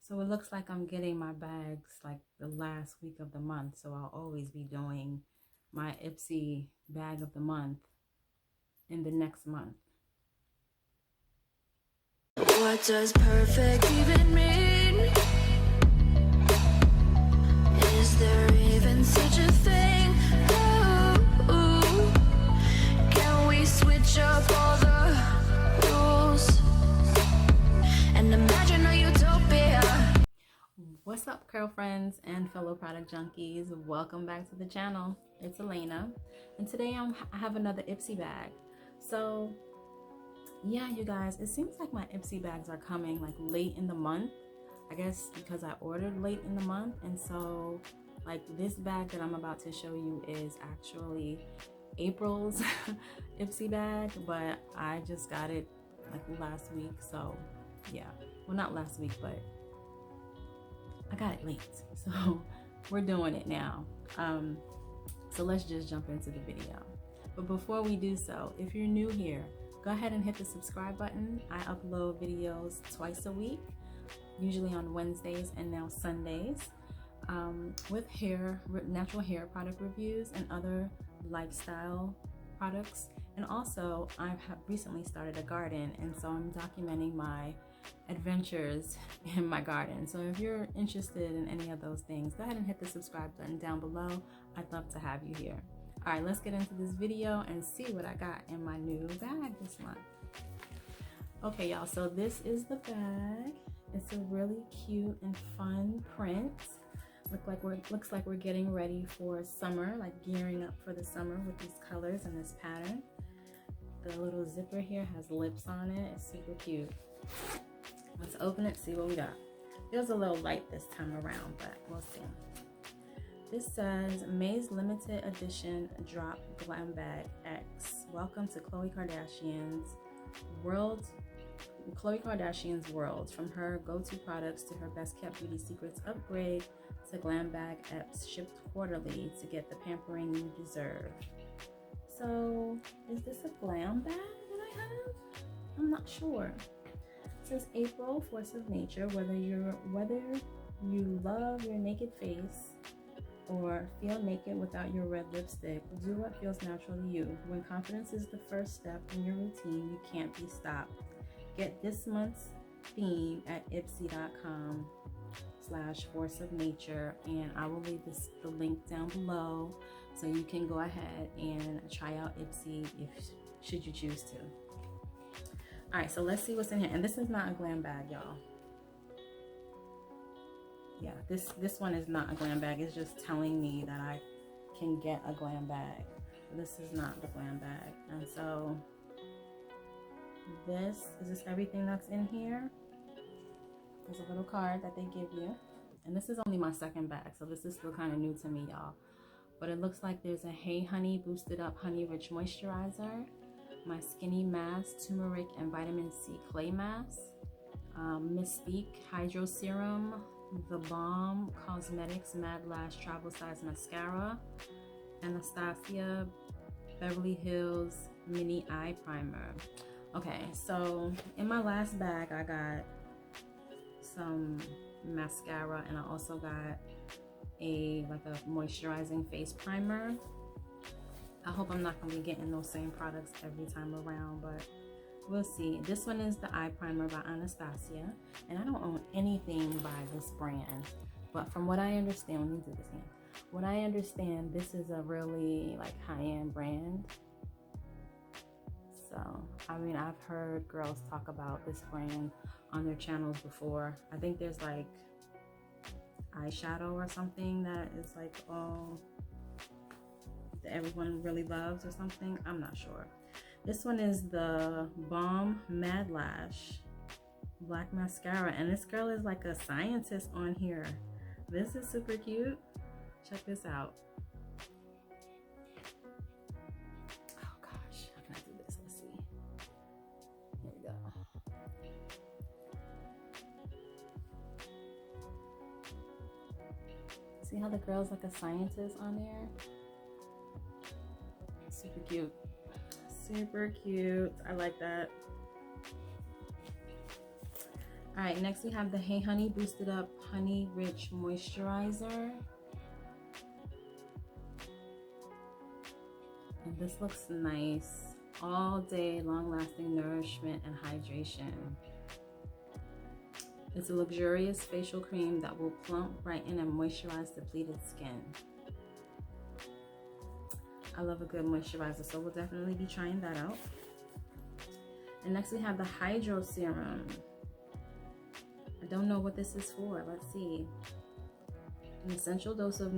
So it looks like I'm getting my bags like the last week of the month. So I'll always be doing my Ipsy bag of the month in the next month. What does perfect even mean? Is there even such a thing? Ooh, can we switch up all the rules and imagine a utopia? What's up, girlfriends and fellow product junkies? Welcome back to the channel. It's Elaina, and today I have another Ipsy bag. So yeah, you guys, it seems like my Ipsy bags are coming like late in the month. I guess because I ordered late in the month, and so like this bag that I'm about to show you is actually April's Ipsy bag, but I just got it like last week. So yeah, well, not last week, but I got it late, so we're doing it now. So let's just jump into the video. But before we do so, if you're new here, go ahead and hit the subscribe button. I upload videos twice a week, usually on Wednesdays and now Sundays, with natural hair product reviews and other lifestyle products. And also, I have recently started a garden, and so I'm documenting my adventures in my garden. So if you're interested in any of those things, go ahead and hit the subscribe button down below. I'd love to have you here. All right, let's get into this video and see what I got in my new bag this month. Okay, y'all, so this is the bag. It's a really cute and fun print. Looks like we're getting ready for summer, like gearing up for the summer with these colors and this pattern. The little zipper here has lips on it. It's super cute. Let's open it, see what we got. Feels a little light this time around, but we'll see. This says May's limited edition drop glam bag X. Welcome to Khloe Kardashian's world. From her go-to products to her best kept beauty secrets upgrade to glam bag X, shipped quarterly to get the pampering you deserve. So is this a glam bag that I have? I'm not sure. It says April, force of nature. Whether you love your naked face or feel naked without your red lipstick, do what feels natural to you. When confidence is the first step in your routine, you can't be stopped. Get this month's theme at ipsy.com/force of nature, and I will leave the link down below so you can go ahead and try out Ipsy should you choose to. All right, so let's see what's in here. And this is not a glam bag, y'all. Yeah, this one is not a glam bag. It's just telling me that I can get a glam bag. This is not the glam bag. And so is this everything that's in here? There's a little card that they give you. And this is only my second bag, so this is still kind of new to me, y'all. But it looks like there's a Hey Honey Boosted Up Honey Rich Moisturizer, my Skinny Mask Turmeric and Vitamin C Clay Mask, Mystique Hydro Serum, The Balm Cosmetics Mad Lash Travel Size Mascara, Anastasia Beverly Hills Mini Eye Primer. Okay, so in my last bag I got some mascara, and I also got a moisturizing face primer. I hope I'm not going to be getting those same products every time around, but we'll see. This one is the eye primer by Anastasia, and I don't own anything by this brand, but from what I understand, let me do this again. What I understand, this is a really like high-end brand. So, I mean, I've heard girls talk about this brand on their channels before. I think there's like eyeshadow or something that is like, oh, that everyone really loves or something. I'm not sure. This one is the Balm Mad Lash Black Mascara, and this girl is like a scientist on here. This is super cute. Check this out. Oh gosh, how can I do this? Let's see. Here we go. See how the girl's like a scientist on there? Super cute. Super cute. I like that. All right, next we have the Hey Honey Boosted Up Honey Rich Moisturizer. And this looks nice. All day, long-lasting nourishment and hydration. It's a luxurious facial cream that will plump, brighten, and moisturize depleted skin. I love a good moisturizer, so we'll definitely be trying that out. And next we have the Hydro Serum. I don't know what this is for. Let's see. An essential dose of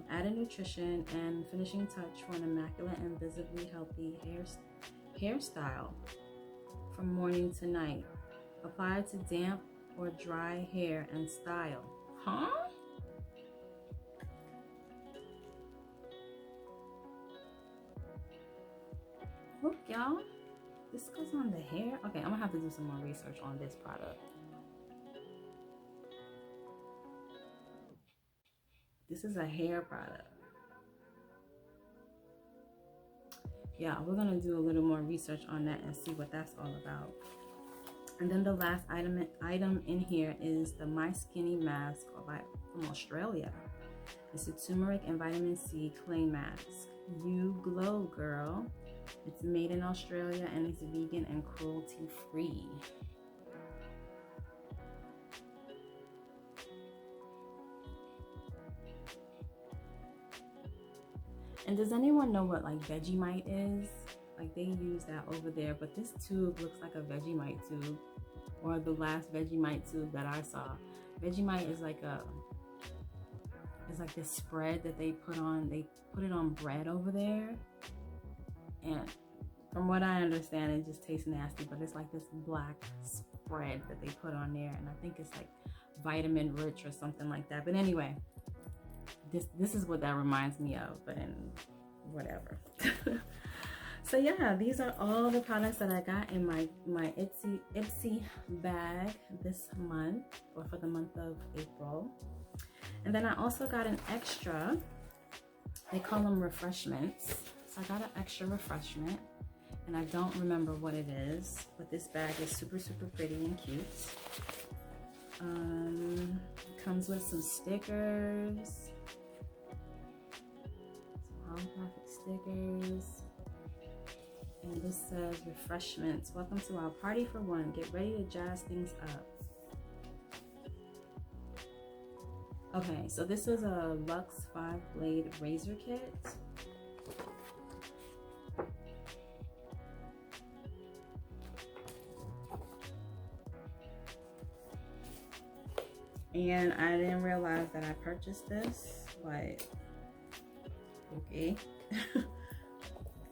added nutrition and finishing touch for an immaculate and visibly healthy hairstyle from morning to night. Apply to damp or dry hair and style. Huh? Look, y'all. This goes on the hair. Okay, I'm gonna have to do some more research on this product. This is a hair product. Yeah, we're gonna do a little more research on that and see what that's all about. And then the last item in here is the My Skinny Mask from Australia. It's a turmeric and vitamin C clay mask. You glow, girl. It's made in Australia and it's vegan and cruelty free. And does anyone know what like Vegemite is? Like they use that over there, but this tube looks like a Vegemite tube, or the last Vegemite tube that I saw. Vegemite is like this spread that they put it on bread over there. And from what I understand, it just tastes nasty, but it's like this black spread that they put on there. And I think it's like vitamin rich or something like that. But anyway, this is what that reminds me of, but in whatever. So yeah, these are all the products that I got in my Ipsy bag this month, or for the month of April. And then I also got an extra, they call them refreshments. So I got an extra refreshment, and I don't remember what it is, but this bag is super, super pretty and cute. It comes with some stickers, some holographic stickers, and this says refreshments. Welcome to our party for one. Get ready to jazz things up. Okay, so this is a Luxe 5-blade razor kit. And I didn't realize that I purchased this, but okay.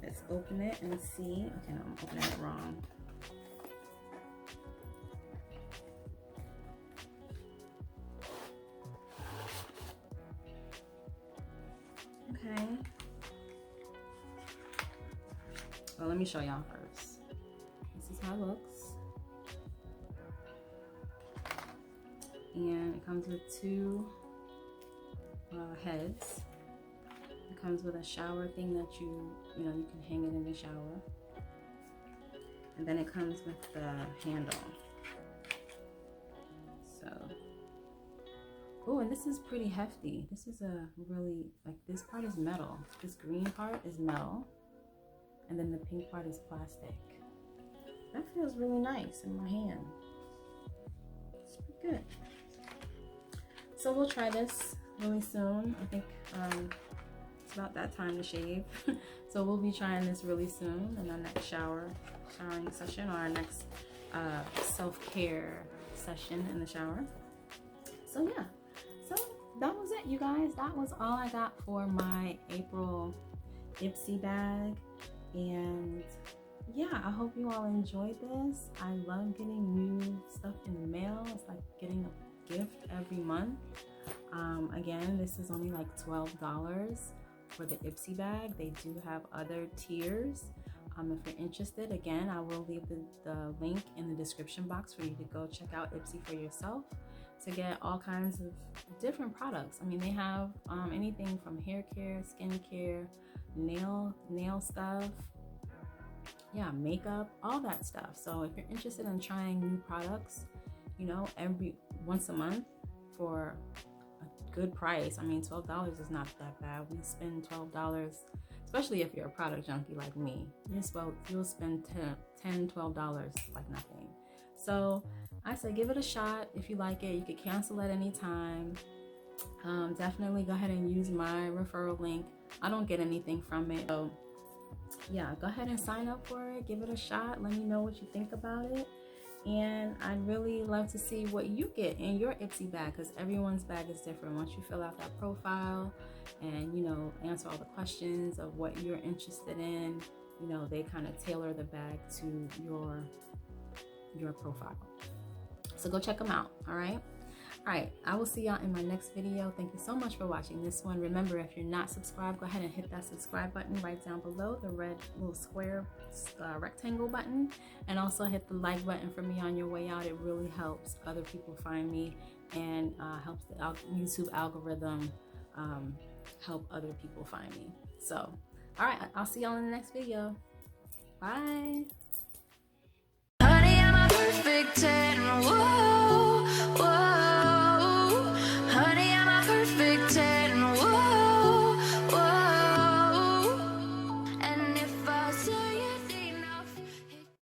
Let's open it and see. Okay, no, I'm opening it wrong. Okay. Well, let me show y'all first. This is how it looks. And it comes with two heads. It comes with a shower thing that you can hang it in the shower. And then it comes with the handle. So, oh, and this is pretty hefty. This is a really, like, this part is metal. This green part is metal. And then the pink part is plastic. That feels really nice in my hand. It's pretty good. So we'll try this really soon. I think it's about that time to shave. So we'll be trying this really soon in our next showering session, or our next self-care session in the shower. So yeah, so that was it, you guys. That was all I got for my April Ipsy bag. And yeah, I hope you all enjoyed this. I love getting new stuff in the mail. It's like getting a gift every month. Again, this is only like $12 for the Ipsy bag. They do have other tiers. If you're interested, again, I will leave the link in the description box for you to go check out Ipsy for yourself to get all kinds of different products. I mean, they have anything from hair care, skin care, nail stuff, yeah, makeup, all that stuff. So if you're interested in trying new products you know, every once a month for a good price. I mean, $12 is not that bad. We spend $12, especially if you're a product junkie like me. You'll spend $10, $12 like nothing. So I say give it a shot. If you like it, you could cancel at any time. Definitely go ahead and use my referral link. I don't get anything from it, so yeah, go ahead and sign up for it. Give it a shot. Let me know what you think about it. And I'd really love to see what you get in your Ipsy bag, because everyone's bag is different. Once you fill out that profile and, you know, answer all the questions of what you're interested in, you know, they kind of tailor the bag to your profile. So go check them out. All right. I will see y'all in my next video. Thank you so much for watching this one. Remember, if you're not subscribed, go ahead and hit that subscribe button right down below, the red little square rectangle button, and also hit the like button for me on your way out. It really helps other people find me and helps the YouTube algorithm help other people find me. So all right, I'll see y'all in the next video. Bye.